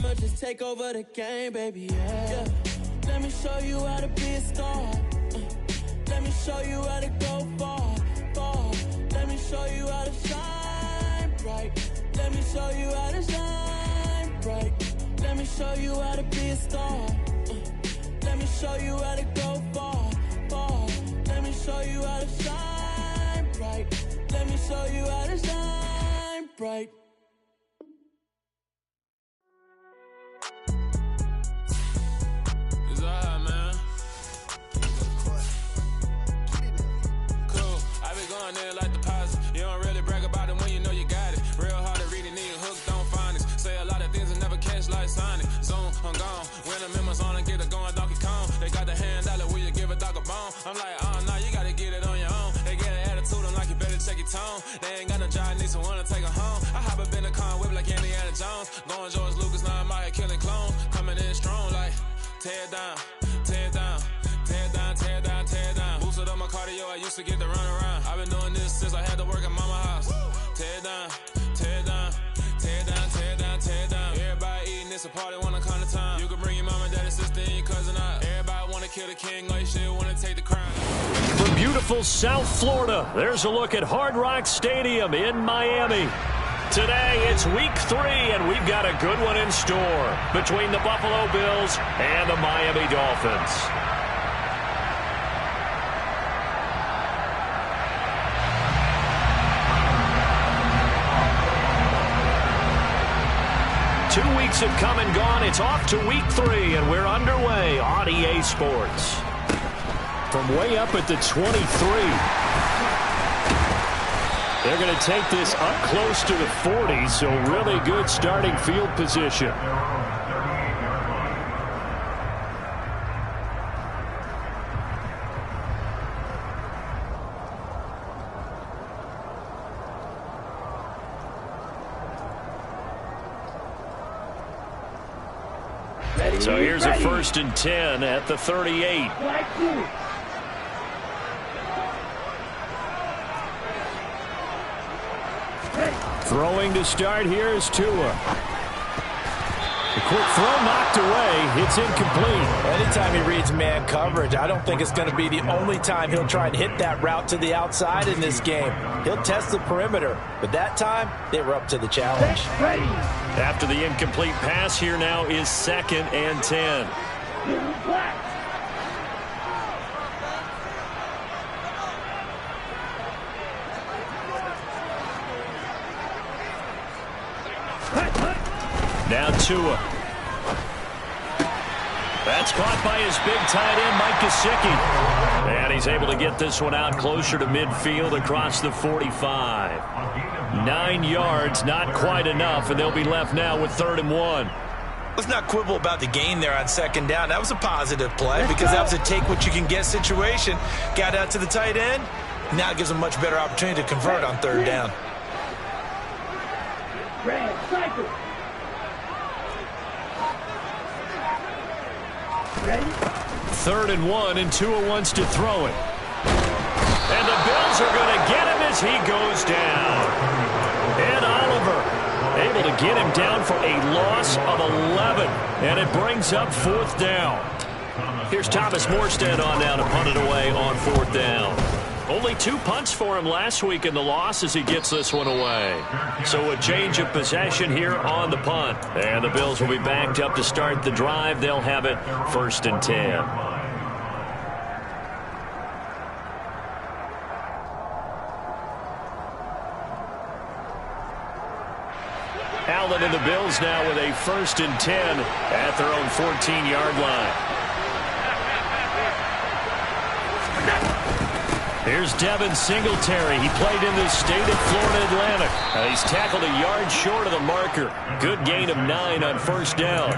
I'ma just take over the game, baby, yeah. Let me show you how to be a star. Let me show you how to go far, far. Let me show you how to shine bright. Let me show you how to shine bright. Let me show you how to be a star. Let me show you how to go far, far. Let me show you how to shine bright. Let me show you how to shine bright. It's alright, man. Cool. I be going there like deposit. You don't really brag about it when you know you got it. Real hard to read it, need hooked on phonics. Say a lot of things and never catch like Sonic. Zoom, I'm gone. When the members on and get it going, Donkey Kong. They got the hand dollar, will you give a dog a bone? I'm like, oh, no, you gotta get it on your own. They get an attitude, I'm like, you better check your tone. They ain't got no job, need someone to take her home. I hop up in the car, whip like Indiana Jones. Going George Lucas, now I'm out here killing clones. Coming in strong like, tear down, tear down, tear down, tear down, tear down. Boosted up my cardio, I used to get to run around. I've been doing this since I had to work at mama house. Tear down, tear down, tear down, tear down, tear down. Everybody eating, it's a party, wanna come to time. You can bring your mama, daddy, sister, and your cousin out. Everybody wanna kill the king, or you shit wanna take the crown. From beautiful South Florida, there's a look at Hard Rock Stadium in Miami. Today, it's week 3, and we've got a good one in store between the Buffalo Bills and the Miami Dolphins. Two weeks have come and gone. It's off to week 3, and we're underway on EA Sports. From way up at the 23. They're going to take this up close to the 40, so really good starting field position. So here's a 1st and 10 at the 38. Throwing to start here is Tua. The quick throw knocked away. It's incomplete. Anytime he reads man coverage, I don't think it's going to be the only time he'll try and hit that route to the outside in this game. He'll test the perimeter, but that time they were up to the challenge. After the incomplete pass, here now is 2nd and 10. Now Tua. That's caught by his big tight end, Mike Gesicki. And he's able to get this one out closer to midfield across the 45. 9 yards, not quite enough, and they'll be left now with 3rd and 1. Let's not quibble about the gain there on 2nd down. That was a positive play because that was a take-what-you-can-get situation. Got out to the tight end. Now it gives them a much better opportunity to convert on 3rd down. 3rd and 1, and Tua wants to throw it. And the Bills are going to get him as he goes down. Ed Oliver able to get him down for a loss of 11. And it brings up 4th down. Here's Thomas Morstead on down to punt it away on 4th down. Only 2 punts for him last week in the loss as he gets this one away. So a change of possession here on the punt. And the Bills will be backed up to start the drive. They'll have it 1st and 10. Allen and the Bills now with a 1st and 10 at their own 14-yard line. Here's Devin Singletary. He played in the state of Florida Atlantic. He's tackled a yard short of the marker. Good gain of 9 on 1st down.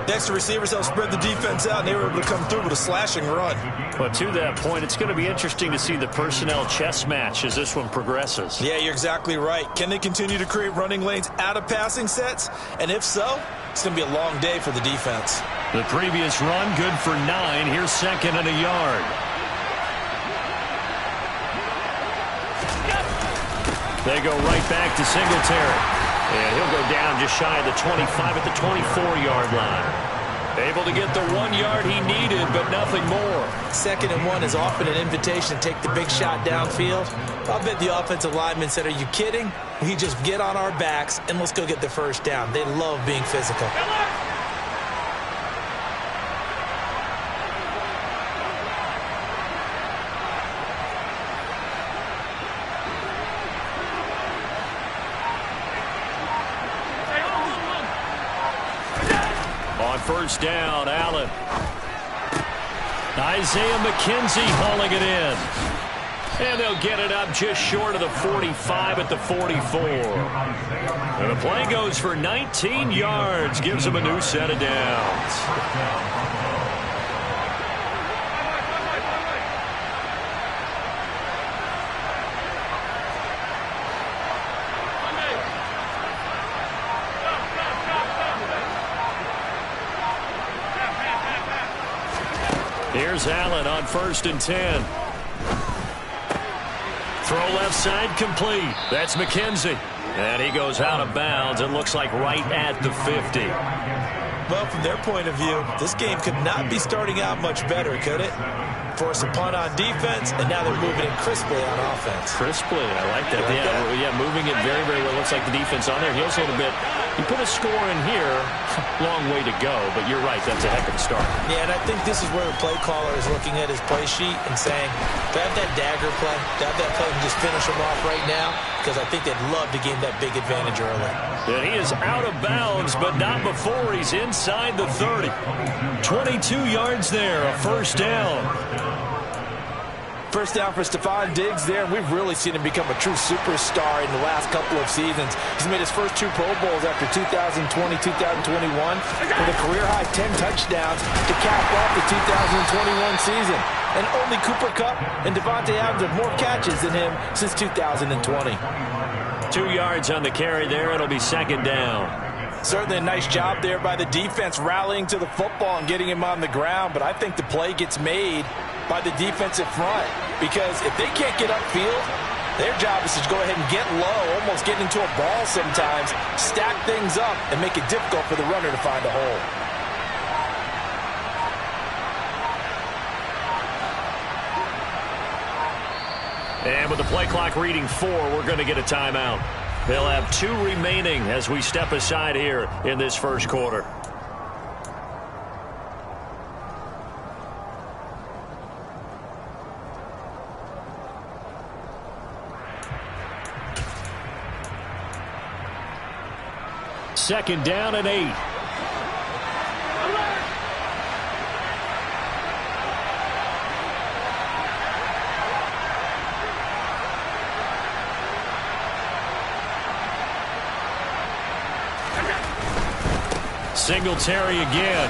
Next, the receivers helped spread the defense out, and they were able to come through with a slashing run. But to that point, it's going to be interesting to see the personnel chess match as this one progresses. Yeah, you're exactly right. Can they continue to create running lanes out of passing sets? And if so, it's going to be a long day for the defense. The previous run, good for 9. Here's 2nd and a yard. They go right back to Singletary. And he'll go down just shy of the 25 at the 24-yard line. Able to get the 1 yard he needed, but nothing more. 2nd and 1 is often an invitation to take the big shot downfield. I bet the offensive lineman said, are you kidding? We just get on our backs and let's go get the first down. They love being physical. First down, Allen. Isaiah McKenzie hauling it in. And they'll get it up just short of the 45 at the 44. And the play goes for 19 yards. Gives them a new set of downs. Here's Allen on 1st and 10. Throw left side complete. That's McKenzie. And he goes out of bounds. It looks like right at the 50. Well, from their point of view, this game could not be starting out much better, could it? Force a punt on defense, and now they're moving it crisply on offense. Crisply, I like that. Yeah, moving it very, very well. Looks like the defense on there heals a little bit. You put a score in here, long way to go, but you're right, that's a heck of a start. Yeah, and I think this is where the play caller is looking at his play sheet and saying, do I have that dagger play? Do I have that play and just finish them off right now? Because I think they'd love to gain that big advantage early. And he is out of bounds, but not before he's inside the 30. 22 yards there, a first down. First down for Stephon Diggs there, and we've really seen him become a true superstar in the last couple of seasons. He's made his first 2 Pro Bowls after 2020, 2021, with a career-high 10 touchdowns to cap off the 2021 season. And only Cooper Kupp and Devontae Adams have more catches than him since 2020. 2 yards on the carry there. It'll be 2nd down. Certainly a nice job there by the defense rallying to the football and getting him on the ground, but I think the play gets made by the defensive front, because if they can't get upfield, their job is to go ahead and get low, almost get into a ball sometimes, stack things up, and make it difficult for the runner to find a hole. And with the play clock reading 4, we're going to get a timeout. They'll have 2 remaining as we step aside here in this first quarter. Second down and 8. Singletary again.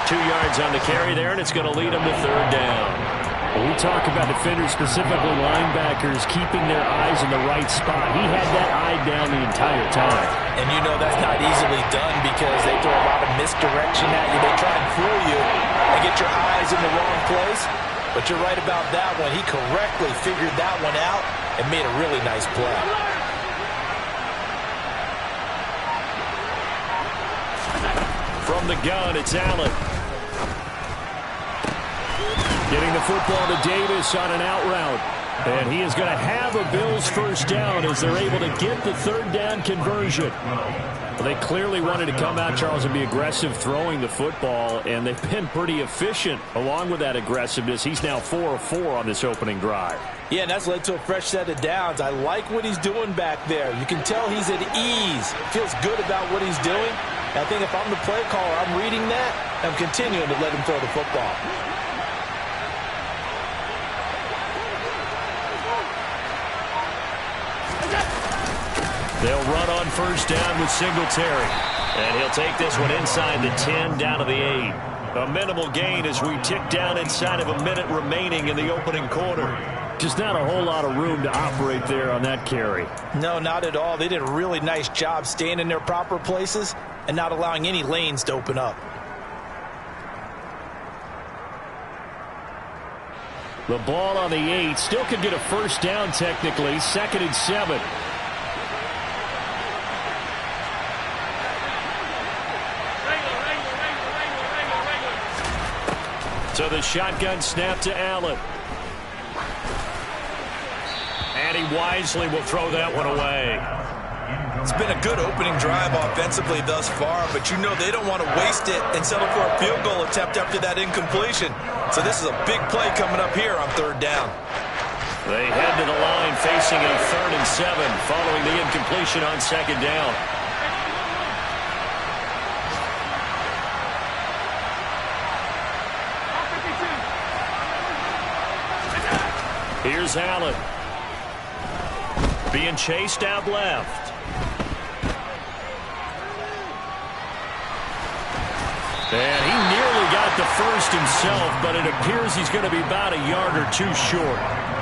2 yards on the carry there, and it's going to lead him to 3rd down. When we talk about defenders, specifically linebackers, keeping their eyes in the right spot, he had that eye down the entire time. And you know that's not easily done because they throw a lot of misdirection at you. They try and fool you and get your eyes in the wrong place. But you're right about that one. He correctly figured that one out and made a really nice play. From the gun, it's Allen. Getting the football to Davis on an out route. And he is going to have a Bills first down as they're able to get the 3rd down conversion. Well, they clearly wanted to come out, Charles, and be aggressive throwing the football, and they've been pretty efficient along with that aggressiveness. He's now 4 of 4 on this opening drive. Yeah, and that's led to a fresh set of downs. I like what he's doing back there. You can tell he's at ease. Feels good about what he's doing. I think if I'm the play caller, I'm reading that. I'm continuing to let him throw the football. They'll run on first down with Singletary. And he'll take this one inside the 10, down to the 8. A minimal gain as we tick down inside of a minute remaining in the opening quarter. Just not a whole lot of room to operate there on that carry. No, not at all. They did a really nice job staying in their proper places and not allowing any lanes to open up. The ball on the 8. Still could get a first down technically. 2nd and 7. So the shotgun snap to Allen. And he wisely will throw that one away. It's been a good opening drive offensively thus far, but you know they don't want to waste it and settle for a field goal attempt after that incompletion. So this is a big play coming up here on 3rd down. They head to the line facing a 3rd and 7 following the incompletion on 2nd down. Here's Allen. Being chased out left. And he nearly got the first himself, but it appears he's going to be about a yard or two short.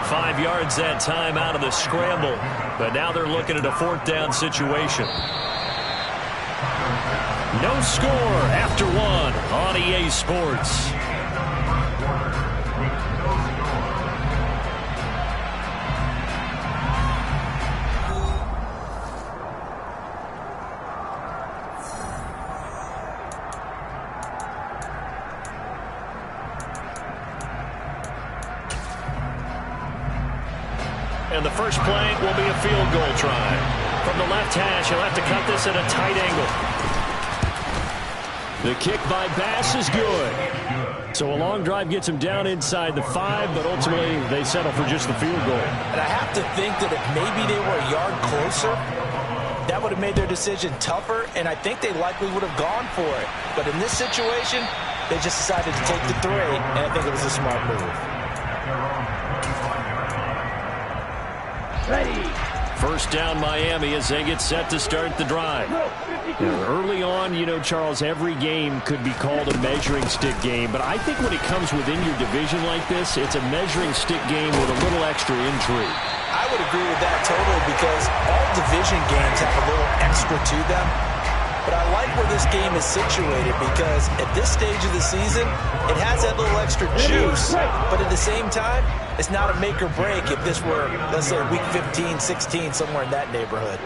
5 yards that time out of the scramble. But now they're looking at a 4th down situation. No score after 1 on EA Sports. And the first play will be a field goal try. From the left hash, he'll have to cut this at a tight angle. The kick by Bass is good. So a long drive gets him down inside the 5, but ultimately they settle for just the field goal. And I have to think that if maybe they were a yard closer, that would have made their decision tougher, and I think they likely would have gone for it. But in this situation, they just decided to take the 3, and I think it was a smart move. First down Miami as they get set to start the drive. Early on, you know, Charles, every game could be called a measuring stick game, but I think when it comes within your division like this, it's a measuring stick game with a little extra intrigue. I would agree with that totally, because all division games have a little extra to them. But I like where this game is situated, because at this stage of the season, it has that little extra juice, but at the same time, it's not a make or break if this were, let's say, week 15, 16, somewhere in that neighborhood.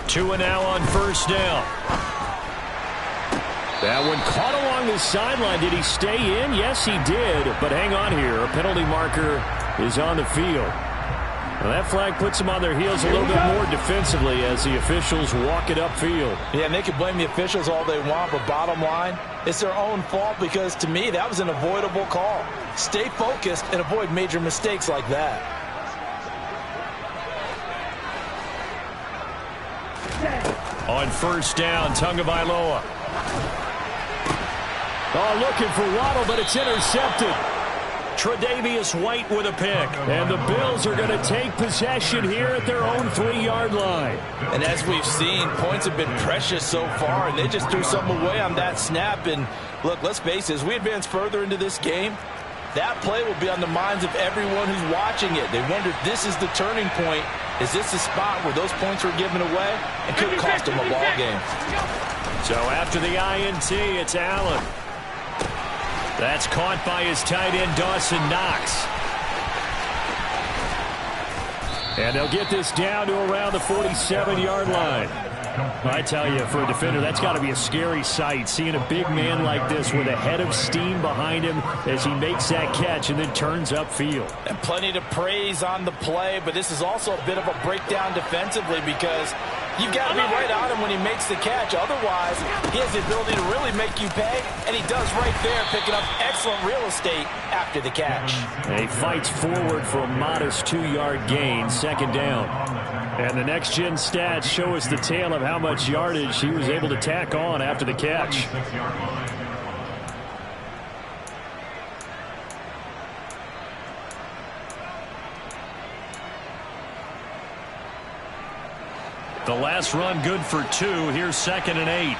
Tua now on first down. That one caught along the sideline. Did he stay in? Yes, he did. But hang on here. A penalty marker is on the field. Well, that flag puts them on their heels a little bit more defensively as the officials walk it upfield. Yeah, and they can blame the officials all they want, but bottom line, it's their own fault, because to me, that was an avoidable call. Stay focused and avoid major mistakes like that. On first down, Tagovailoa. Oh, looking for Waddle, but it's intercepted. Tre'Davious White with a pick. And the Bills are going to take possession here at their own 3-yard line. And as we've seen, points have been precious so far, and they just threw something away on that snap. And look, let's face it, as we advance further into this game, that play will be on the minds of everyone who's watching it. They wonder if this is the turning point. Is this the spot where those points were given away and could cost them a ball game? So after the INT, it's Allen. That's caught by his tight end, Dawson Knox. And they'll get this down to around the 47-yard line. I tell you, for a defender, that's got to be a scary sight, seeing a big man like this with a head of steam behind him as he makes that catch and then turns upfield. And plenty to praise on the play, but this is also a bit of a breakdown defensively, because you've got to be right on him when he makes the catch. Otherwise, he has the ability to really make you pay, and he does right there, picking up excellent real estate after the catch. And he fights forward for a modest 2-yard gain, second down. And the next-gen stats show us the tale of how much yardage he was able to tack on after the catch. The last run good for 2. Here's 2nd and 8.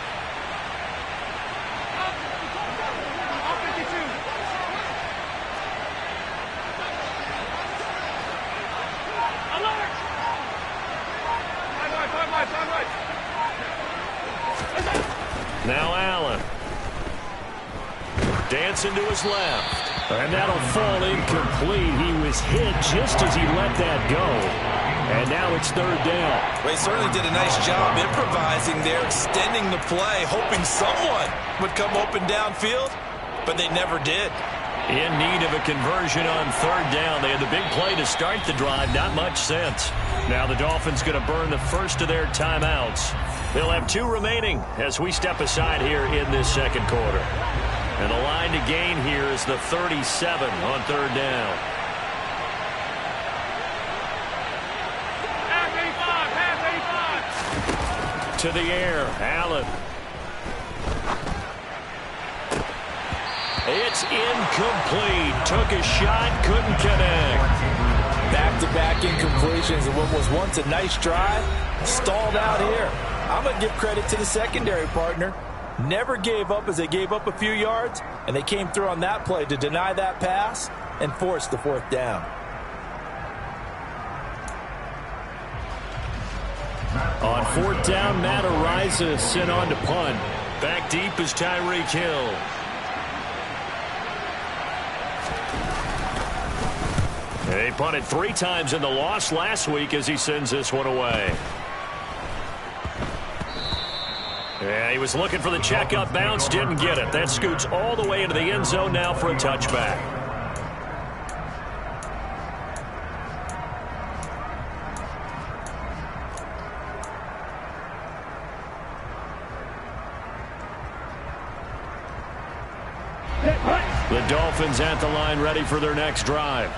Now Allen. Dancing to his left. And that'll fall incomplete. He was hit just as he let that go. And now it's third down. Well, he certainly did a nice job improvising there, extending the play, hoping someone would come open downfield, but they never did. In need of a conversion on third down. They had the big play to start the drive. Not much sense. Now the Dolphins going to burn the first of their timeouts. They'll have 2 remaining as we step aside here in this second quarter. And the line to gain here is the 37 on third down. To the air, Allen. It's incomplete. Took a shot, couldn't connect. Back-to-back incompletions of what was once a nice drive, stalled out here. I'm going to give credit to the secondary partner. Never gave up as they gave up a few yards, and they came through on that play to deny that pass and force the fourth down. On fourth down, Matt Araiza sent on to punt. Back deep is Tyreek Hill. They punted 3 times in the loss last week as he sends this one away. Yeah, he was looking for the checkup bounce, didn't get it. That scoots all the way into the end zone now for a touchback. The Dolphins at the line ready for their next drive.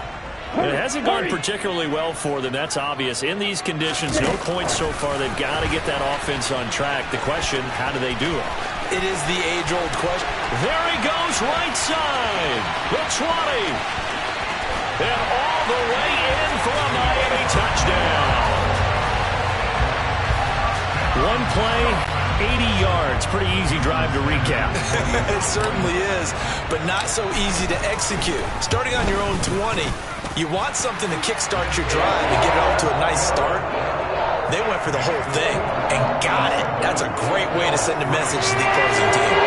It hasn't gone particularly well for them. That's obvious. In these conditions, no points so far. They've got to get that offense on track. The question, how do they do it? It is the age-old question. There he goes, right side. The 20. And all the way in for a Miami touchdown. One play, 80 yards. Pretty easy drive to recap. It certainly is, but not so easy to execute. Starting on your own 20, you want something to kickstart your drive and get it off to a nice start. They went for the whole thing and got it. That's a great way to send a message to the opposing team.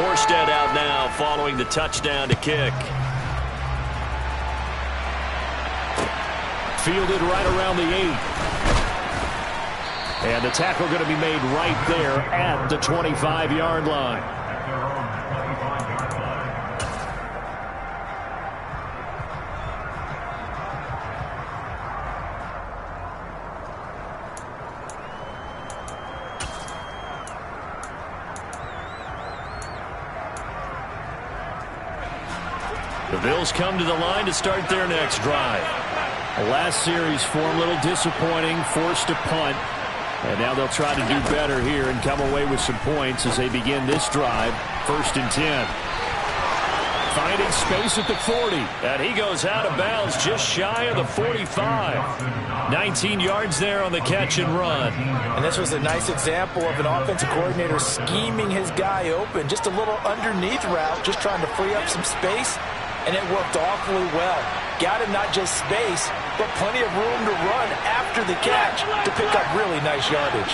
Morstead out now following the touchdown to kick. Fielded right around the 8. And the tackle going to be made right there at the 25-yard line. The Bills come to the line to start their next drive. The last series for a little disappointing, forced to punt. And now they'll try to do better here and come away with some points as they begin this drive. 1st and 10. Finding space at the 40. And he goes out of bounds just shy of the 45. 19 yards there on the catch and run. And this was a nice example of an offensive coordinator scheming his guy open. Just a little underneath route, just trying to free up some space. And it worked awfully well. Got him not just space, but plenty of room to run after the catch to pick up really nice yardage.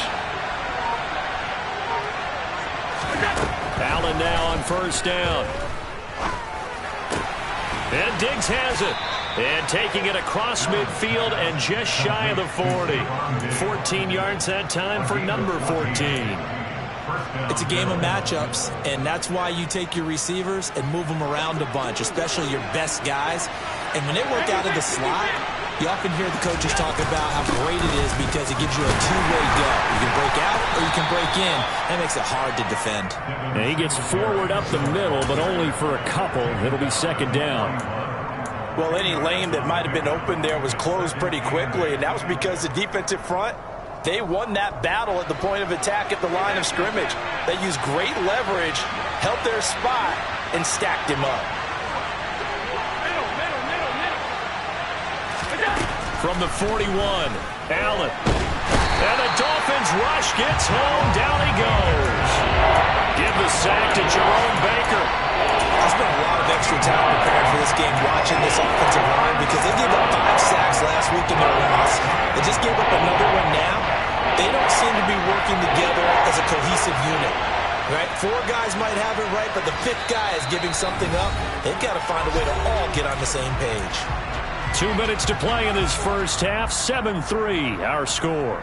Allen now on 1st down. And Diggs has it. And taking it across midfield and just shy of the 40. 14 yards that time for number 14. It's a game of matchups, and that's why you take your receivers and move them around a bunch, especially your best guys. And when they work out of the slot, you often hear the coaches talk about how great it is because it gives you a two-way go. You can break out or you can break in. That makes it hard to defend. And he gets forward up the middle, but only for a couple. It'll be 2nd down. Well, any lane that might have been open there was closed pretty quickly, and that was because the defensive front, they won that battle at the point of attack at the line of scrimmage. They used great leverage, held their spot, and stacked him up. From the 41, Allen. And the Dolphins rush gets home. Down he goes. Give the sack to Jerome Baker. I spent a lot of extra time preparing for this game watching this offensive line because they gave up 5 sacks last week in their loss. They just gave up another one now. They don't seem to be working together as a cohesive unit. Right? 4 guys might have it right, but the 5th guy is giving something up. They've got to find a way to all get on the same page. 2 minutes to play in this first half. 7-3 our score.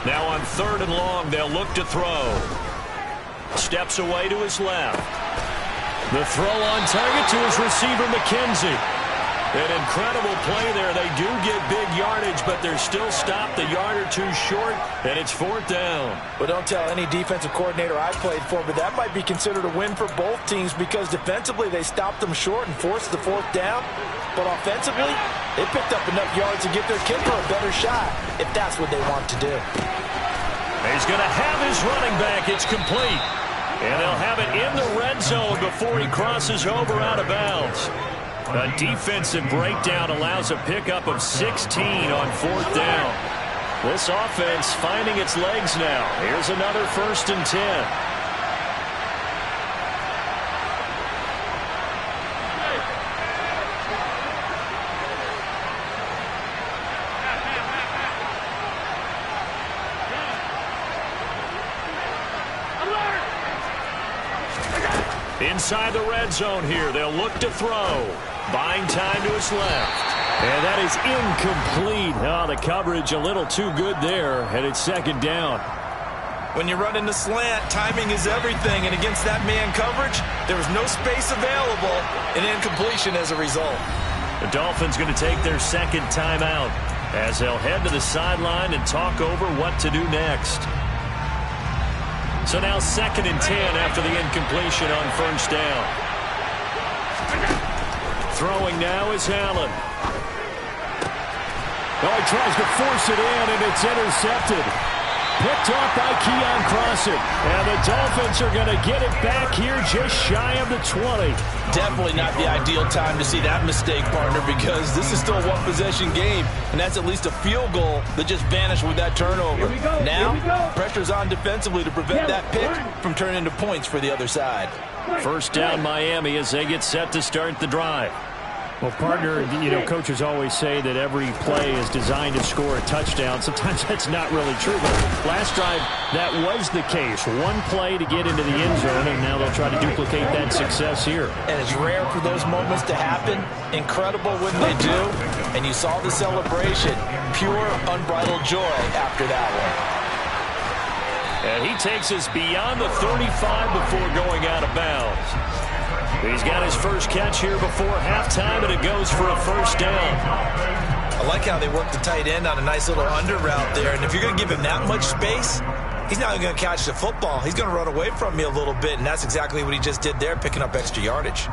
Now on 3rd and long, they'll look to throw. Steps away to his left. The throw on target to his receiver, McKenzie. An incredible play there. They do get big yardage, but they're still stopped a yard or two short, and it's 4th down. Well, don't tell any defensive coordinator I played for, but that might be considered a win for both teams because defensively they stopped them short and forced the 4th down. But offensively, they picked up enough yards to give their kicker a better shot if that's what they want to do. He's going to have his running back. It's complete. And they'll have it in the red zone before he crosses over out of bounds. A defensive breakdown allows a pickup of 16 on 4th down. This offense finding its legs now. Here's another 1st and 10. Inside the red zone here, they'll look to throw. Buying time to his left. And that is incomplete. Oh, the coverage a little too good there, and it's 2nd down. When you run in the slant, timing is everything, and against that man coverage, there was no space available, and incompletion as a result. The Dolphins going to take their 2nd timeout as they'll head to the sideline and talk over what to do next. So now 2nd and 10 after the incompletion on 1st down. Throwing now is Allen. Oh, he tries to force it in, and it's intercepted. Picked off by Keon Crossett. And the Dolphins are going to get it back here just shy of the 20. Definitely not the ideal time to see that mistake, partner, because this is still a one-possession game, and that's at least a field goal that just vanished with that turnover. Now, pressure's on defensively to prevent that pick from turning into points for the other side. 1st down Miami as they get set to start the drive. Well, partner, you know, coaches always say that every play is designed to score a touchdown. Sometimes that's not really true, but last drive, that was the case. One play to get into the end zone, and now they'll try to duplicate that success here. And it's rare for those moments to happen. Incredible when they do. And you saw the celebration. Pure, unbridled joy after that one. And he takes us beyond the 35 before going out of bounds. He's got his first catch here before halftime, and it goes for a 1st down. I like how they work the tight end on a nice little under route there. And if you're going to give him that much space, he's not going to catch the football. He's going to run away from me a little bit, and that's exactly what he just did there, picking up extra yardage.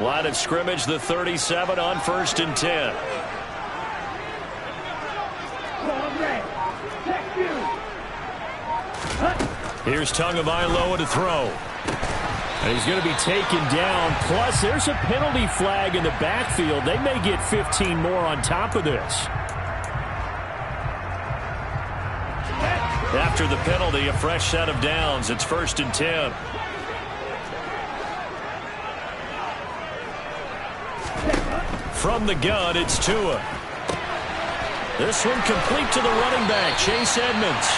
Line of scrimmage, the 37 on 1st and 10. Here's Tagovailoa to throw. And he's going to be taken down. Plus, there's a penalty flag in the backfield. They may get 15 more on top of this. After the penalty, a fresh set of downs. It's 1st and 10. From the gun, it's Tua. This one complete to the running back, Chase Edmonds.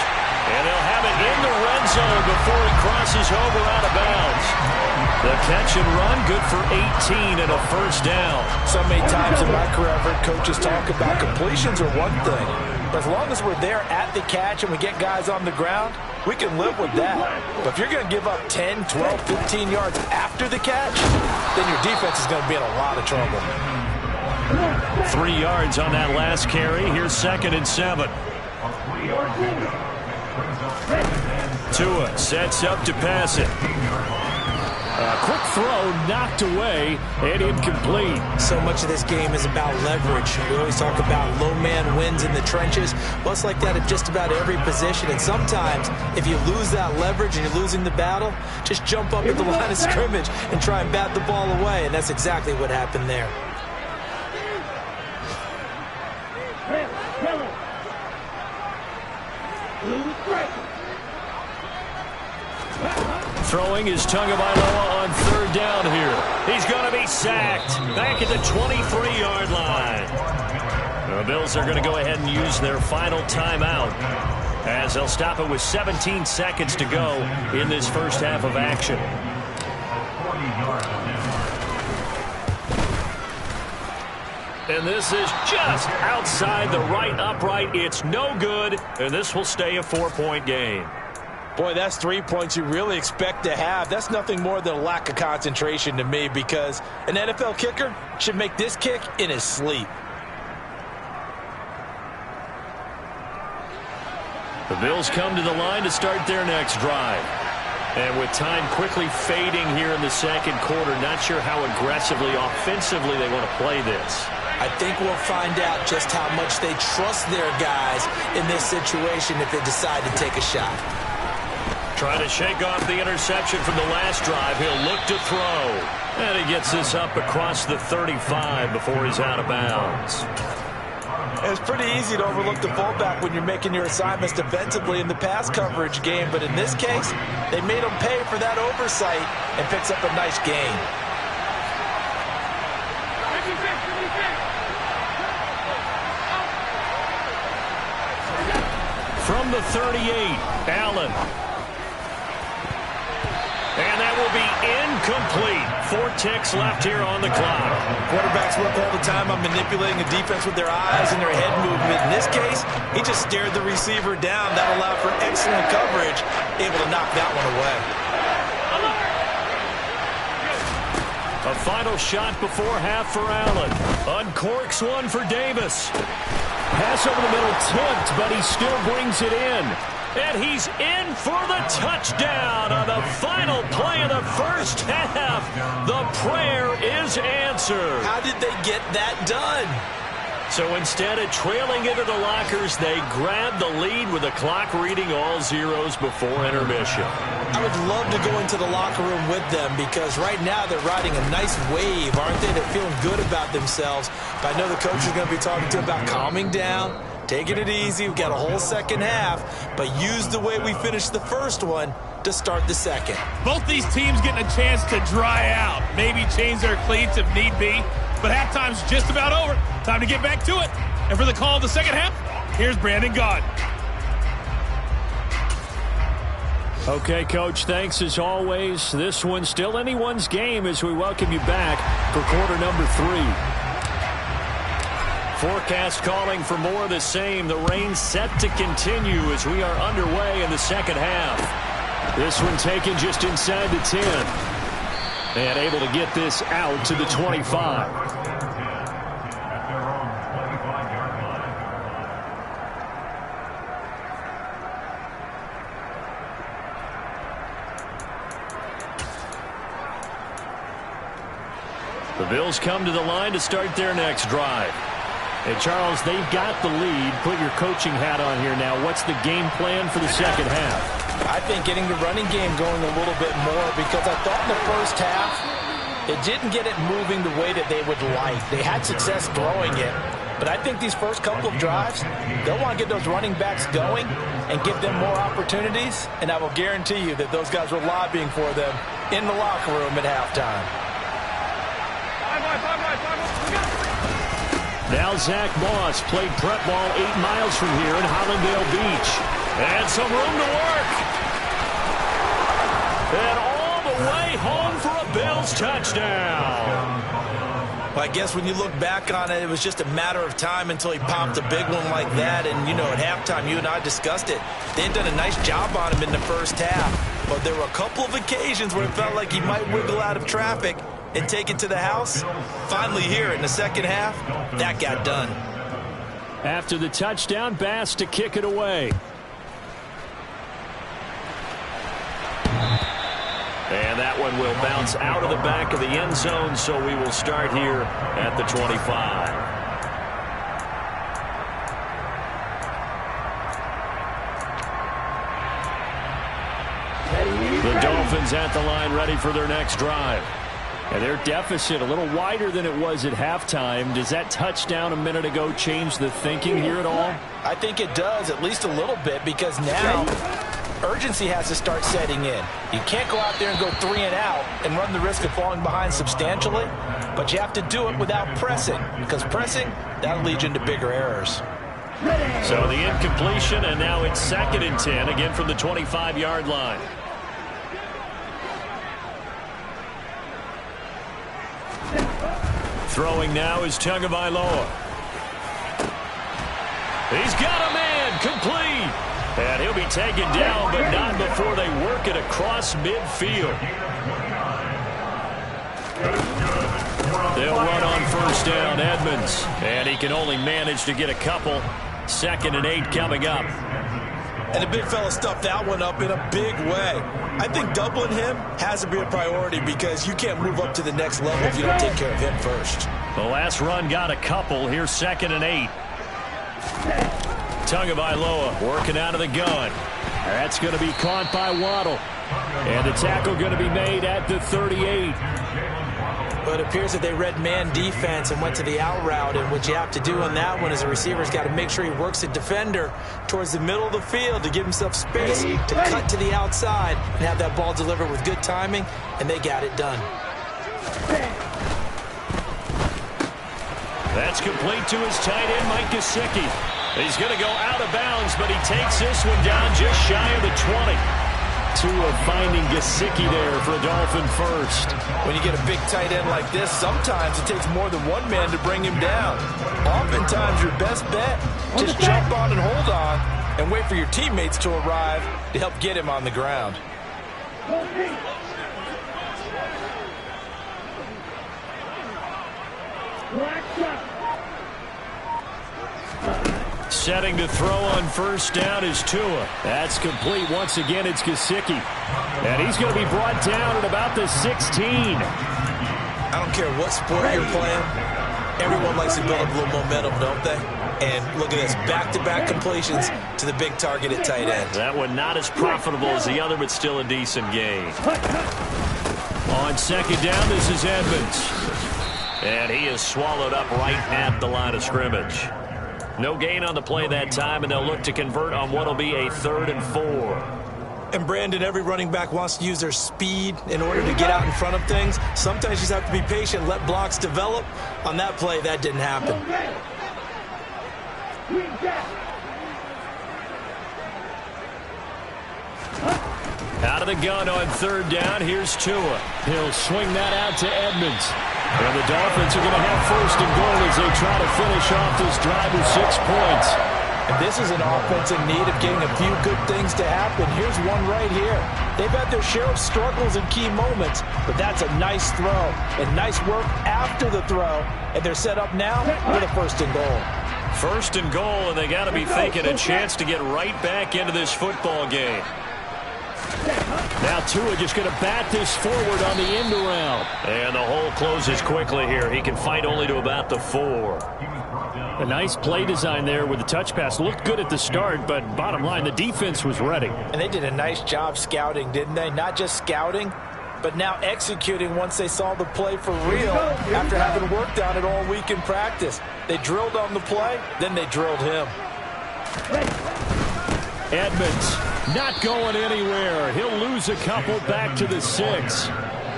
And they'll have it in the red zone before he crosses over out of bounds. The catch and run, good for 18 and a 1st down. So many times in my career I've heard coaches talk about completions are one thing. But as long as we're there at the catch and we get guys on the ground, we can live with that. But if you're going to give up 10, 12, 15 yards after the catch, then your defense is going to be in a lot of trouble. 3 yards on that last carry. Here's 2nd and 7. Tua sets up to pass it. A quick throw knocked away and incomplete. So much of this game is about leverage. We always talk about low man wins in the trenches. Well, it's like that at just about every position. And sometimes, if you lose that leverage and you're losing the battle, just jump up at the line of scrimmage and try and bat the ball away. And that's exactly what happened there. Throwing is Tagovailoa on third down here. He's going to be sacked back at the 23-yard line. The Bills are going to go ahead and use their final timeout as they'll stop it with 17 seconds to go in this first half of action. And this is just outside the right upright. It's no good, and this will stay a 4-point game. Boy, that's 3 points you really expect to have. That's nothing more than a lack of concentration to me, because an NFL kicker should make this kick in his sleep. The Bills come to the line to start their next drive. And with time quickly fading here in the second quarter, not sure how aggressively, offensively they want to play this. I think we'll find out just how much they trust their guys in this situation if they decide to take a shot. Trying to shake off the interception from the last drive. He'll look to throw. And he gets this up across the 35 before he's out of bounds. It's pretty easy to overlook the fullback when you're making your assignments defensively in the pass coverage game, but in this case, they made him pay for that oversight and picks up a nice gain. From the 38, Allen. And that will be incomplete. 4 ticks left here on the clock. Quarterbacks work all the time on manipulating the defense with their eyes and their head movement. In this case, he just stared the receiver down. That allowed for excellent coverage, able to knock that one away. A final shot before half for Allen. Uncorks one for Davis. Pass over the middle tipped, but he still brings it in. And he's in for the touchdown on the final play of the first half. The prayer is answered. How did they get that done? So instead of trailing into the lockers, they grabbed the lead with the clock reading all zeros before intermission. I would love to go into the locker room with them because right now they're riding a nice wave, aren't they? They're feeling good about themselves. But I know the coach is going to be talking to them about calming down, taking it easy. We've got a whole second half, but use the way we finished the first one to start the second. Both these teams getting a chance to dry out, maybe change their cleats if need be, but halftime's just about over. Time to get back to it. And for the call of the second half, here's Brandon Gaudin. Okay, Coach, thanks as always. This one's still anyone's game as we welcome you back for quarter number 3. Forecast calling for more of the same. The rain set to continue as we are underway in the second half. This one taken just inside the 10. And able to get this out to the 25. The Bills come to the line to start their next drive. And, Charles, they've got the lead. Put your coaching hat on here now. What's the game plan for the second half? I think getting the running game going a little bit more because I thought in the first half it didn't get it moving the way that they would like. They had success throwing it, but I think these first couple of drives, they'll want to get those running backs going and give them more opportunities, and I will guarantee you that those guys were lobbying for them in the locker room at halftime. Now Zach Moss played prep ball 8 miles from here in Hollandale Beach. And some room to work. And all the way home for a Bills touchdown. Well, I guess when you look back on it, it was just a matter of time until he popped a big one like that. And, you know, at halftime, you and I discussed it. They had done a nice job on him in the first half. But there were a couple of occasions where it felt like he might wiggle out of traffic and take it to the house. Finally here in the second half, that got done. After the touchdown, Bass to kick it away. And that one will bounce out of the back of the end zone, so we will start here at the 25. The Dolphins at the line ready for their next drive. And their deficit a little wider than it was at halftime. Does that touchdown a minute ago change the thinking here at all? I think it does, at least a little bit, because now urgency has to start setting in. You can't go out there and go 3 and out and run the risk of falling behind substantially, but you have to do it without pressing, because pressing, that'll lead you into bigger errors. So the incompletion, and now it's 2nd and 10, again from the 25-yard line. Throwing now is Tagovailoa. He's got a man, complete. And he'll be taken down, but not before they work it across midfield. They'll run on 1st down, Edmonds. And he can only manage to get a couple. 2nd and 8 coming up. And the big fella stuffed that one up in a big way. I think doubling him has to be a priority because you can't move up to the next level if you don't take care of him first. The last run got a couple. Here's 2nd and 8. Tagovailoa working out of the gun. That's going to be caught by Waddle. And the tackle going to be made at the 38. But it appears that they read man defense and went to the out route. And what you have to do on that one is a receiver's got to make sure he works a defender towards the middle of the field to give himself space to cut to the outside and have that ball delivered with good timing, and they got it done. That's complete to his tight end, Mike Gesicki. He's going to go out of bounds, but he takes this one down just shy of the 20. Tua finding Gesicki there for a Dolphin first. When you get a big tight end like this, sometimes it takes more than one man to bring him down. Oftentimes, your best bet, just jump on and hold on and wait for your teammates to arrive to help get him on the ground. Setting to throw on 1st down is Tua. That's complete. Once again, it's Gesicki. And he's going to be brought down at about the 16. I don't care what sport you're playing. Everyone likes to build up a little momentum, don't they? And look at this, back-to-back completions to the big target at tight end. That one not as profitable as the other, but still a decent gain. On 2nd down, this is Edmonds. And he is swallowed up right at the line of scrimmage. No gain on the play that time, and they'll look to convert on what will be a 3rd and 4. And Brandon, every running back wants to use their speed in order to get out in front of things. Sometimes you just have to be patient, let blocks develop. On that play, that didn't happen. Out of the gun on 3rd down, here's Tua. He'll swing that out to Edmonds. And the Dolphins are going to have 1st and goal as they try to finish off this drive with 6 points. And this is an offense in need of getting a few good things to happen. Here's one right here. They've had their share of struggles in key moments, but that's a nice throw and nice work after the throw. And they're set up now for the 1st and goal. 1st and goal, and they got to be thinking a chance to get right back into this football game. Now Tua just going to bat this forward on the end around. And the hole closes quickly here. He can fight only to about the 4. A nice play design there with the touch pass. Looked good at the start, but bottom line, the defense was ready. And they did a nice job scouting, didn't they? Not just scouting, but now executing once they saw the play for real after having worked on it all week in practice. They drilled on the play, then they drilled him. Edmonds not going anywhere. He'll lose a couple back to the 6.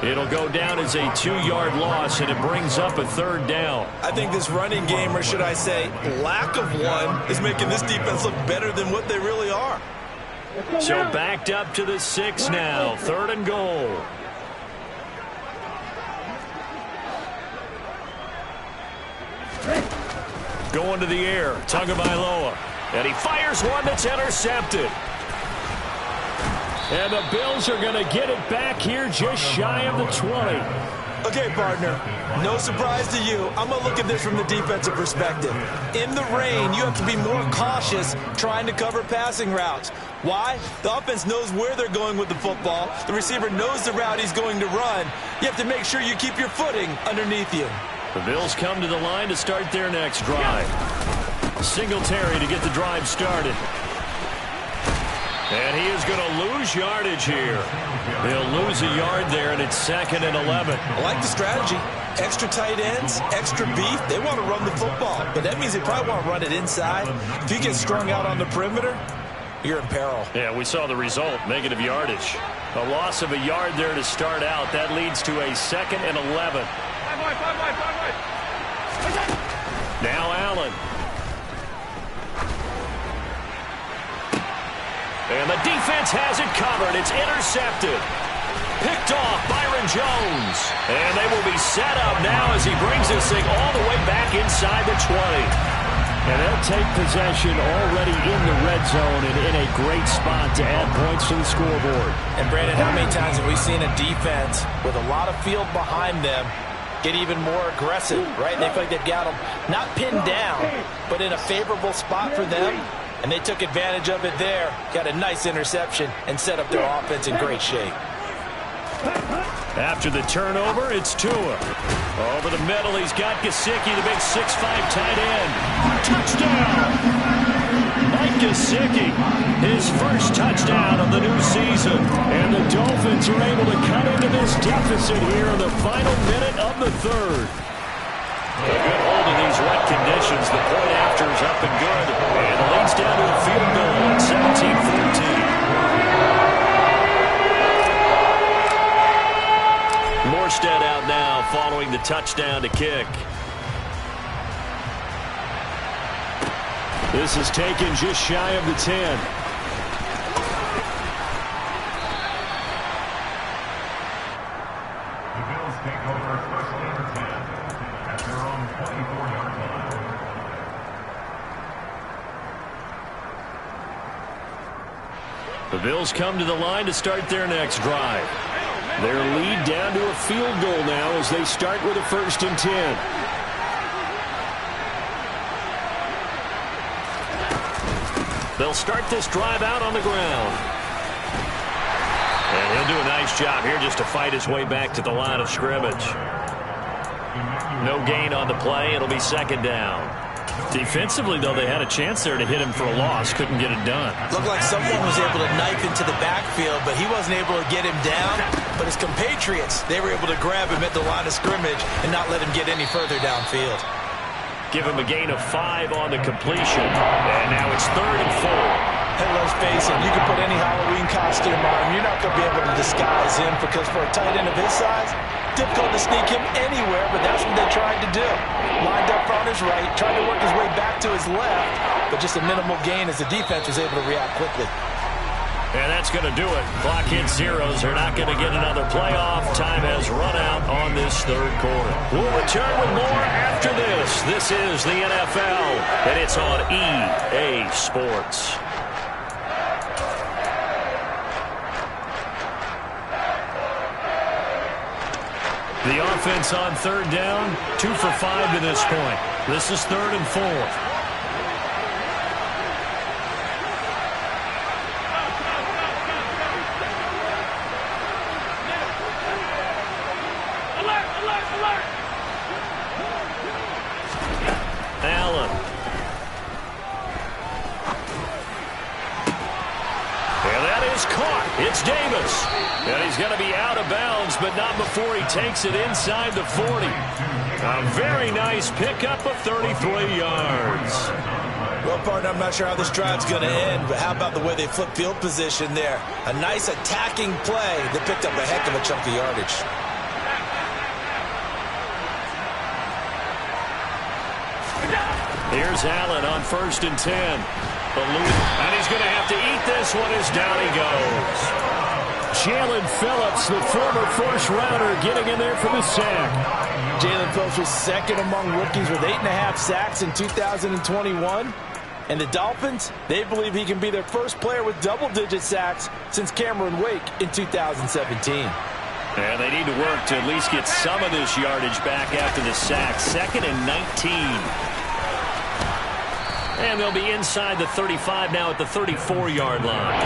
It'll go down as a 2-yard loss, and it brings up a 3rd down. I think this running game, or should I say lack of one, is making this defense look better than what they really are. So backed up to the 6 now. 3rd and goal. Going to the air. Tagovailoa. And he fires one that's intercepted. And the Bills are going to get it back here just shy of the 20. Okay, partner, no surprise to you. I'm going to look at this from the defensive perspective. In the rain, you have to be more cautious trying to cover passing routes. Why? The offense knows where they're going with the football. The receiver knows the route he's going to run. You have to make sure you keep your footing underneath you. The Bills come to the line to start their next drive. Singletary to get the drive started. And he is going to lose yardage here. He'll lose a yard there, and it's 2nd and 11. I like the strategy. Extra tight ends, extra beef. They want to run the football, but that means they probably want to run it inside. If you get strung out on the perimeter, you're in peril. Yeah, we saw the result, negative yardage. A loss of a yard there to start out. That leads to a 2nd and 11. Now Allen. And the defense has it covered. It's intercepted. Picked off Byron Jones. And they will be set up now as he brings this thing all the way back inside the 20. And they'll take possession already in the red zone and in a great spot to add points to the scoreboard. And Brandon, how many times have we seen a defense with a lot of field behind them get even more aggressive, right? They feel like they've got them not pinned down, but in a favorable spot for them. And they took advantage of it there. Got a nice interception and set up their offense in great shape. After the turnover, it's Tua. Over the middle, he's got Gesicki, the big 6'5" tight end. Touchdown! Mike Gesicki, his first touchdown of the new season. And the Dolphins are able to cut into this deficit here in the final minute of the third. A good hold in these wet conditions. The point after is up and good. And it leads down to a field goal at 17-14. Morstead out now following the touchdown to kick. This is taken just shy of the 10. The Bills take over first and 10 at their own 24-yard line. The Bills come to the line to start their next drive. Their lead down to a field goal now as they start with a 1st and 10. They'll start this drive out on the ground. And he'll do a nice job here just to fight his way back to the line of scrimmage. No gain on the play. It'll be 2nd down. Defensively, though, they had a chance there to hit him for a loss. Couldn't get it done. Looked like someone was able to knife into the backfield, but he wasn't able to get him down. But his compatriots, they were able to grab him at the line of scrimmage and not let him get any further downfield. Give him a gain of 5 on the completion. And now it's 3rd and 4. Hey, let's face it, you can put any Halloween costume on him. You're not going to be able to disguise him because for a tight end of his size, difficult to sneak him anywhere, but that's what they tried to do. Lined up on his right, tried to work his way back to his left, but just a minimal gain as the defense was able to react quickly. And that's going to do it. Clock hits zeros. They're not going to get another playoff. Time has run out on this 3rd quarter. We'll return with more after this. This is the NFL, and it's on EA Sports. The offense on 3rd down, 2 for 5 to this point. This is 3rd and 4. Allen. And that is caught. It's Davis. And he's going to be out of bounds, but not before he takes it inside the 40. A very nice pickup of 33 yards. Well, partner, I'm not sure how this drive's going to end, but how about the way they flip field position there? A nice attacking play that picked up a heck of a chunk of yardage. Here's Allen on 1st and 10. And he's going to have to eat this one as down he goes. Jalen Phillips, the former first-rounder, getting in there for the sack. Jalen Phillips was 2nd among rookies with 8.5 sacks in 2021. And the Dolphins, they believe he can be their first player with double-digit sacks since Cameron Wake in 2017. And they need to work to at least get some of this yardage back after the sack. 2nd and 19. And they'll be inside the 35 now at the 34-yard line.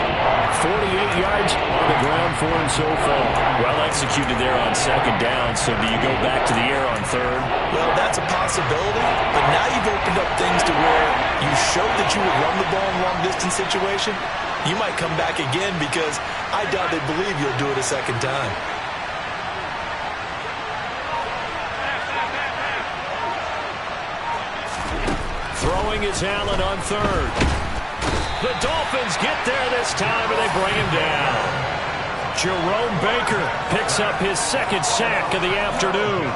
48 yards on the ground for him so far. Well executed there on 2nd down, so do you go back to the air on 3rd? Well, that's a possibility, but now you've opened up things to where you showed that you would run the ball in long-distance situation. You might come back again because I doubt they believe you'll do it a 2nd time. Throwing is Allen on 3rd. The Dolphins get there this time, and they bring him down. Jerome Baker picks up his second sack of the afternoon.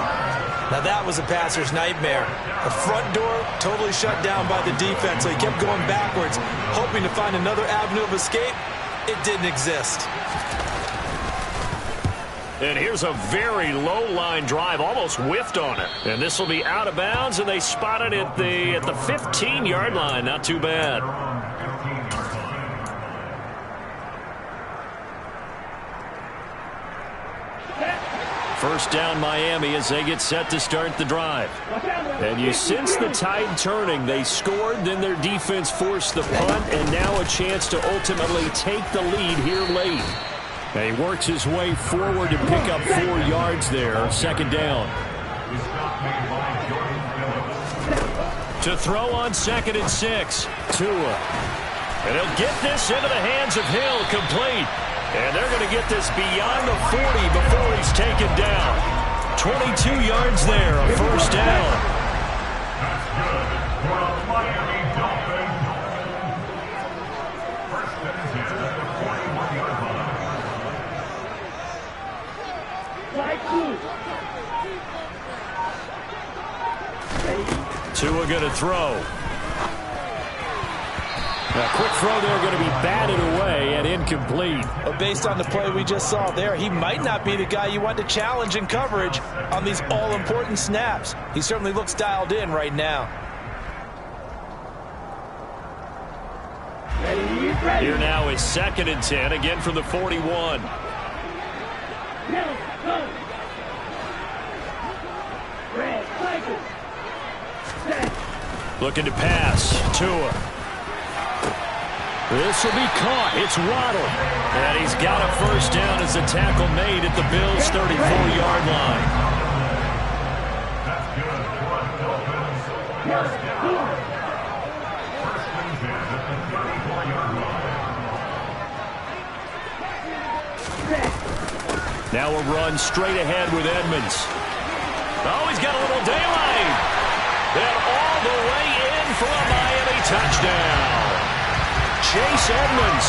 Now that was a passer's nightmare. The front door totally shut down by the defense, so he kept going backwards, hoping to find another avenue of escape. It didn't exist. And here's a very low-line drive, almost whiffed on it. And this will be out of bounds, and they spot it at the 15-yard line. Not too bad. First down Miami as they get set to start the drive. And you sense the tide turning. They scored, then their defense forced the punt, and now a chance to ultimately take the lead here late. And he works his way forward to pick up 4 yards there. Second down. To throw on 2nd and 6. Tua. And he'll get this into the hands of Hill, complete. And they're going to get this beyond the 40 before he's taken down. 22 yards there, a first down. That's good for the Miami Dolphins. First and 10 at the 41-yard line. Tua going to throw. A quick throw there going to be batted away and incomplete. But based on the play we just saw there, he might not be the guy you want to challenge in coverage on these all-important snaps. He certainly looks dialed in right now. Here now is 2nd and 10, again from the 41. Looking to pass. Tua. This will be caught. It's Waddle. And he's got a first down as the tackle made at the Bills' 34-yard line. That's good for the Dolphins. First down. First and 10 at the 34-yard line. Now a run straight ahead with Edmonds. Oh, he's got a little daylight. And all the way in for a Miami touchdown. Chase Edmonds,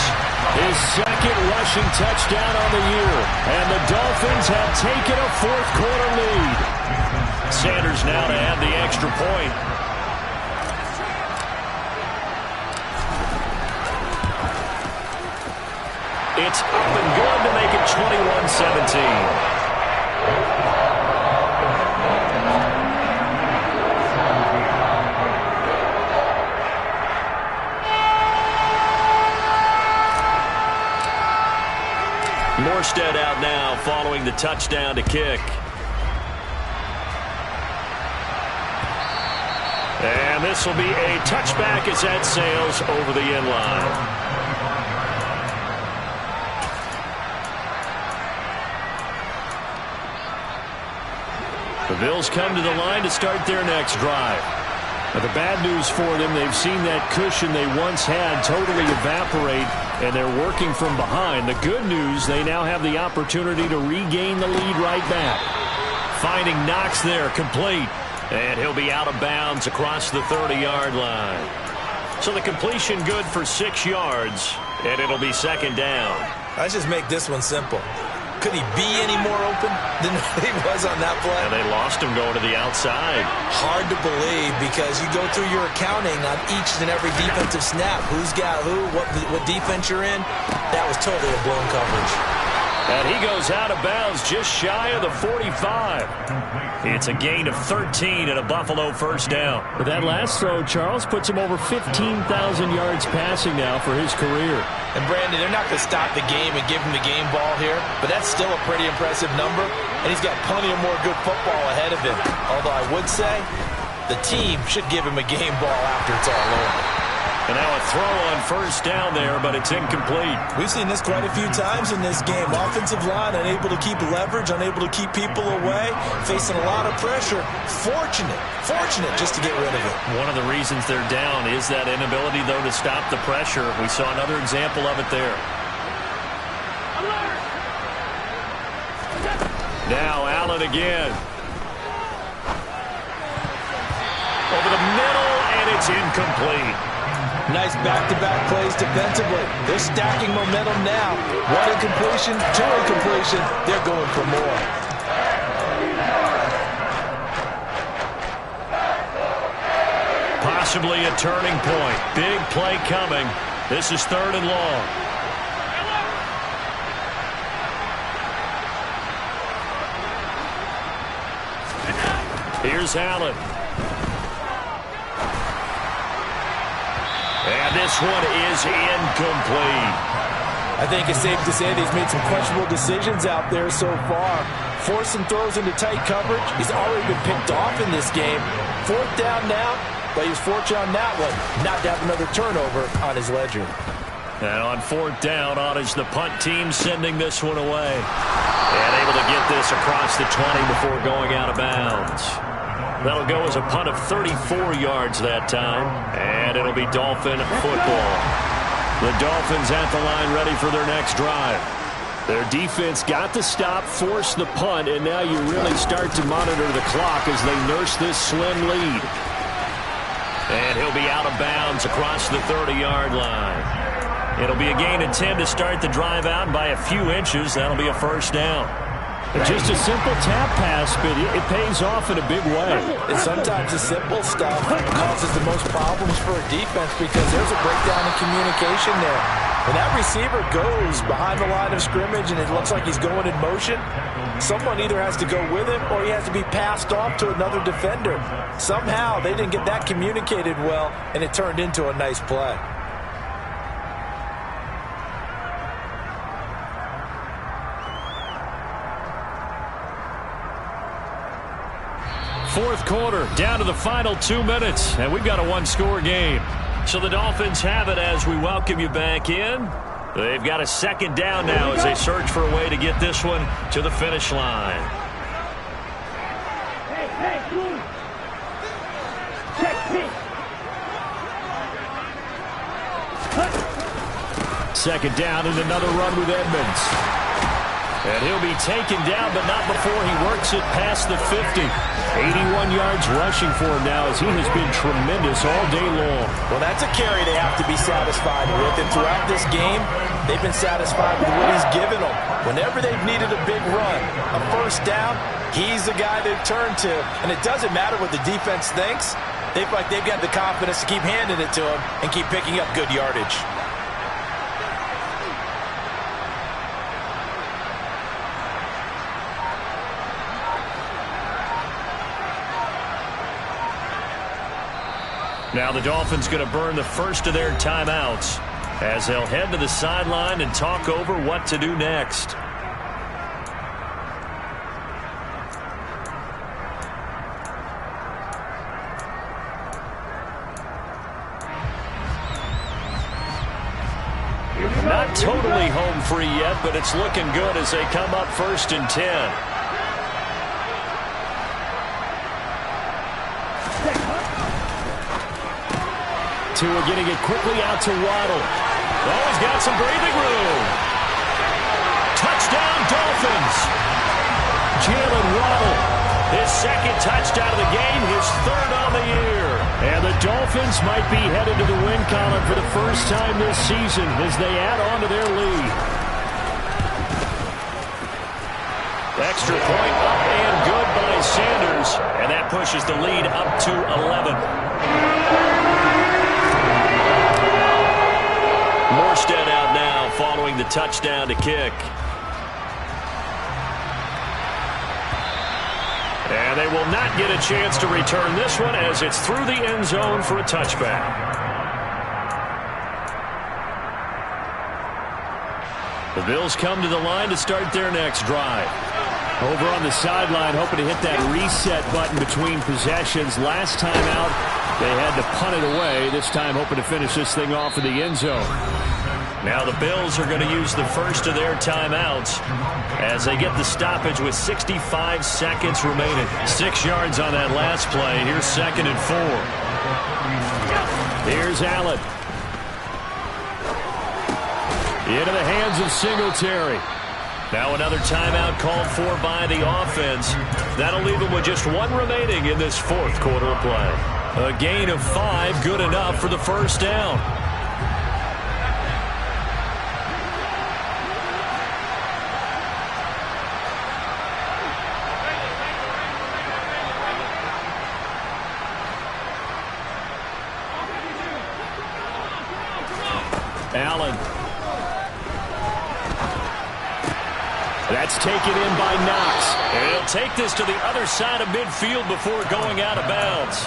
his second rushing touchdown on the year. And the Dolphins have taken a fourth-quarter lead. Sanders now to add the extra point. It's up and good to make it 21-17. Morstead out now following the touchdown to kick. And this will be a touchback as that sails over the end line. The Bills come to the line to start their next drive. Now, the bad news for them, they've seen that cushion they once had totally evaporate, and they're working from behind. The good news, they now have the opportunity to regain the lead right back. Finding Knox there, complete. And he'll be out of bounds across the 30-yard line. So the completion good for 6 yards, and it'll be second down. Let's just make this one simple. Could he be any more open than he was on that play? And they lost him going to the outside. Hard to believe because you go through your accounting on each and every defensive snap. Who's got who, what defense you're in. That was totally a blown coverage. And he goes out of bounds just shy of the 45. It's a gain of 13 and a Buffalo first down. But that last throw, Charles, puts him over 15,000 yards passing now for his career. And, Brandon, they're not going to stop the game and give him the game ball here, but that's still a pretty impressive number, and he's got plenty of more good football ahead of him. Although I would say the team should give him a game ball after it's all over. And now a throw on first down there, but it's incomplete. We've seen this quite a few times in this game. Offensive line unable to keep leverage, unable to keep people away, facing a lot of pressure. Fortunate just to get rid of it. One of the reasons they're down is that inability, though, to stop the pressure. We saw another example of it there. Now Allen again. Over the middle, and it's incomplete. Nice back-to-back plays defensively. They're stacking momentum now. 1 incompletion, 2 incompletion. They're going for more. Possibly a turning point. Big play coming. This is 3rd and long. Here's Allen. And this one is incomplete. I think it's safe to say that he's made some questionable decisions out there so far. Forcing throws into tight coverage. He's already been picked off in this game. 4th down now, but he's fortunate on that one not to have another turnover on his ledger. And on 4th down, on is the punt team sending this one away. And able to get this across the 20 before going out of bounds. That'll go as a punt of 34 yards that time, and it'll be Dolphin football. The Dolphins at the line ready for their next drive. Their defense got the stop, forced the punt, and now you really start to monitor the clock as they nurse this slim lead. And he'll be out of bounds across the 30-yard line. It'll be a gain of 10 to start the drive out by a few inches. That'll be a 1st down. Just a simple tap pass, but it pays off in a big way. And sometimes the simple stuff causes the most problems for a defense because there's a breakdown in communication there. When that receiver goes behind the line of scrimmage and it looks like he's going in motion, someone either has to go with him or he has to be passed off to another defender. Somehow they didn't get that communicated well, and it turned into a nice play. Fourth quarter, down to the final 2 minutes, and we've got a 1-score game. So the Dolphins have it as we welcome you back in. They've got a 2nd down now as they search for a way to get this one to the finish line. Second down and another run with Edmonds. And he'll be taken down, but not before he works it past the 50. 81 yards rushing for him now as he has been tremendous all day long. Well, that's a carry they have to be satisfied with. And throughout this game, they've been satisfied with what he's given them. Whenever they've needed a big run, a 1st down, he's the guy they've turned to. And it doesn't matter what the defense thinks. They feel like they've got the confidence to keep handing it to him and keep picking up good yardage. Now the Dolphins going to burn the first of their timeouts as they'll head to the sideline and talk over what to do next. Not totally home free yet, but it's looking good as they come up 1st and 10. Tua getting it quickly out to Waddle. Oh, he's got some breathing room. Touchdown, Dolphins. Jalen Waddle, his 2nd touchdown of the game, his 3rd on the year. And the Dolphins might be headed to the win column for the first time this season as they add on to their lead. Extra point up and good by Sanders, and that pushes the lead up to 11. Morstead out now following the touchdown to kick. And they will not get a chance to return this one as it's through the end zone for a touchback. The Bills come to the line to start their next drive. Over on the sideline, hoping to hit that reset button between possessions. Last time out, they had to punt it away. This time, hoping to finish this thing off in the end zone. Now the Bills are going to use the first of their timeouts as they get the stoppage with 65 seconds remaining. 6 yards on that last play. Here's 2nd and 4. Here's Allen. Into the hands of Singletary. Now another timeout called for by the offense. That'll leave them with just 1 remaining in this 4th quarter of play. A gain of 5, good enough for the first down. Allen. That's taken in by Knox. And he'll take this to the other side of midfield before going out of bounds.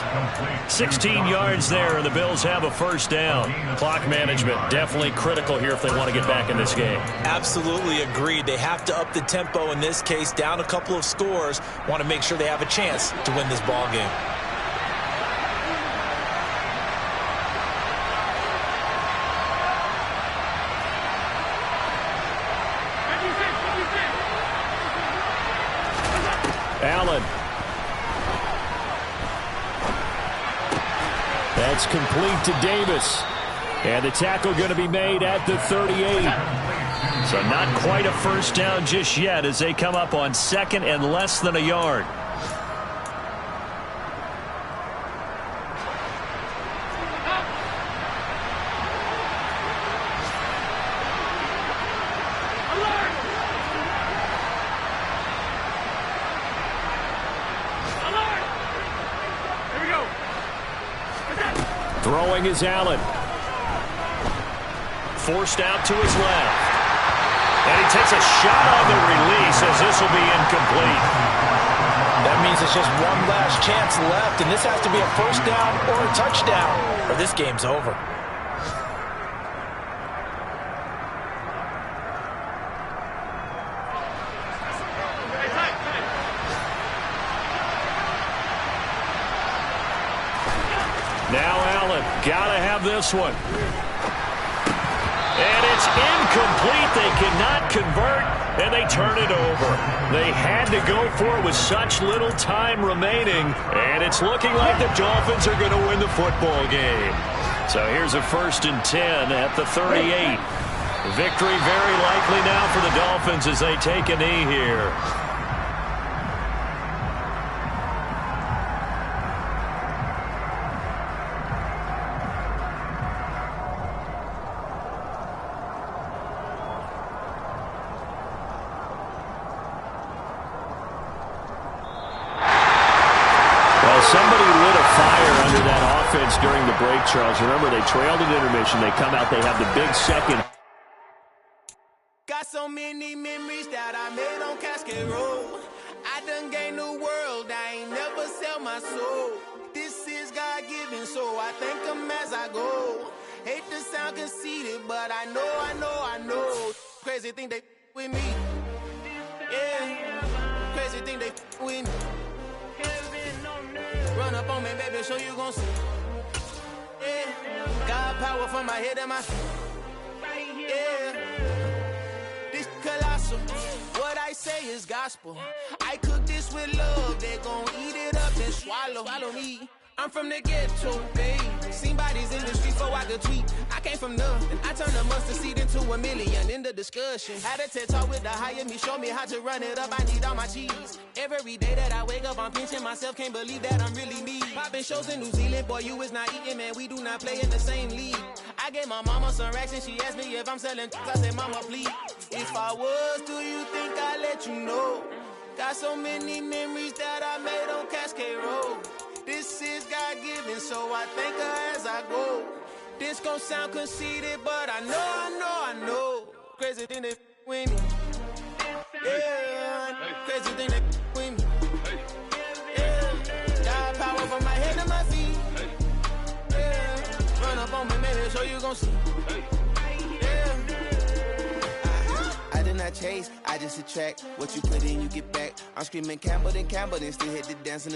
16 yards there, and the Bills have a first down. Clock management definitely critical here if they want to get back in this game. Absolutely agreed. They have to up the tempo in this case, down a couple of scores. Want to make sure they have a chance to win this ball game. Allen. That's complete to Davis. And the tackle going to be made at the 38. So not quite a first down just yet as they come up on second and less than a yard. Throwing is Allen. Forced out to his left. And he takes a shot on the release as this will be incomplete. That means it's just one last chance left, and this has to be a first down or a touchdown, or this game's over. Now Allen, gotta have this one. And it's incomplete. They cannot convert, and they turn it over. They had to go for it with such little time remaining, and it's looking like the Dolphins are going to win the football game. So here's a 1st and 10 at the 38. Victory very likely now for the Dolphins as they take a knee here. Somebody lit a fire under that offense during the break, Charles. Remember, they trailed at intermission. They come out, they have the big second. Got so many memories that I made on Cascade Road. I done gained the world, I ain't never sell my soul. This is God-given, so I thank him as I go. Hate to sound conceited, but I know. Crazy thing they with me. Yeah, crazy thing they with me. Run up on me, baby, show you gon' see. Yeah, God power from my head and my feet. Yeah, this colossal. What I say is gospel. I cook this with love. They gon' eat it up and swallow me. I'm from the ghetto, babe. Seen bodies in the streets so I could tweet. I came from nothing. I turned a mustard seed into $1 million in the discussion. Had a TED talk with the higher me, show me how to run it up. I need all my cheese. Every day that I wake up, I'm pinching myself. Can't believe that I'm really me. Popping shows in New Zealand, boy, you is not eating, man. We do not play in the same league. I gave my mama some racks and she asked me if I'm selling. I said, mama, please. If I was, do you think I'd let you know? Got so many memories that I made on Cascade Road. This is God-given, so I thank her as I go. This gon' sound conceited, but I know. Crazy thing they with me. Yeah, crazy thing they with me. Yeah, God power from my head to my feet. Yeah, run up on me, maybe show you gon' see. Yeah, I did not chase, I just attract. What you put in, you get back. I'm screaming Campbell, then still hit the dancing.